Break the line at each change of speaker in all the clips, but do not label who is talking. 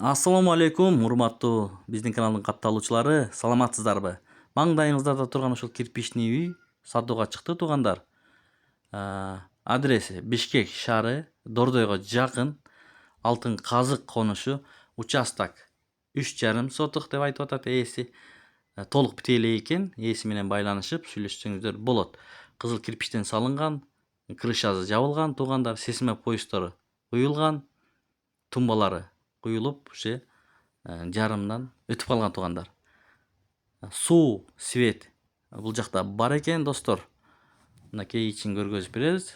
Ассаламу алейкум, урматтуу биздин каналдын катталуучулары, саламатсыздарбы? Маңдайыңыздарда турган ушул кирпичный үй сатууга чыкты туугандар. Адреси Бишкек шаары, Дордойго жакын, Алтын Казык конушу, участок 3,5 сотук деп айтып атат ээси. Толук бите элек экен, ээси менен байланышып сүйлөшсөңүздөр болот. Кызыл кирпичтен салынган, крышасы жабылган туугандар, сейсмопоезддору куюлган, тумбалары куюлуп, уже жарымдан өтүп калган туугандар. Суу, свет бул жакта бар экен достор. Мынакей ичин көргөзүп беребиз.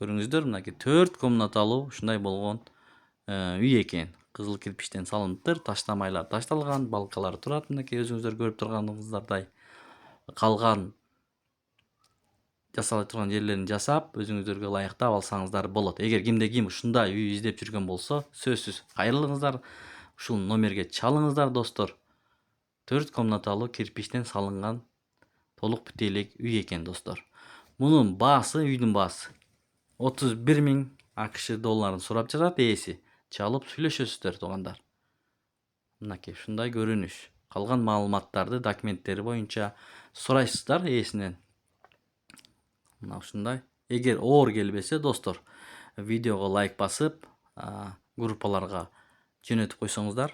Көрүңүздөр, мынакей 4 комнаталуу ушундай болгон үй экен. Кызыл кирпичтен салыныптыр, таштамайлар ташталган, балкалар турат, мынакей өзүңүздөр көрүп турганыңыздардай. Калган жасала турган жерлерин жасап, өзүңүздөргө ылайыктап алсаңыздар болот. Эгер кимде ким ушундай үй издеп жүргөн болсо, сөзсүз кайрылыңыздар, ушул номерге чалыңыздар достор. 4 комнаталуу кирпичтен салынган толук бите элек үй экен достор. Мунун баасы, үйдүн баасы 31.000 АКШ долларын сурап жатат ээси. Чалып сүйлөшөсүздөр туугандар. Мынакей ушундай көрүнүш. Калган маалыматтарды, документтери боюнча сурайсыздар ээсинен. Мына ушундай. Эгер оор келбесе достор, видеого лайк басып, группаларга жөнөтүп койсоңуздар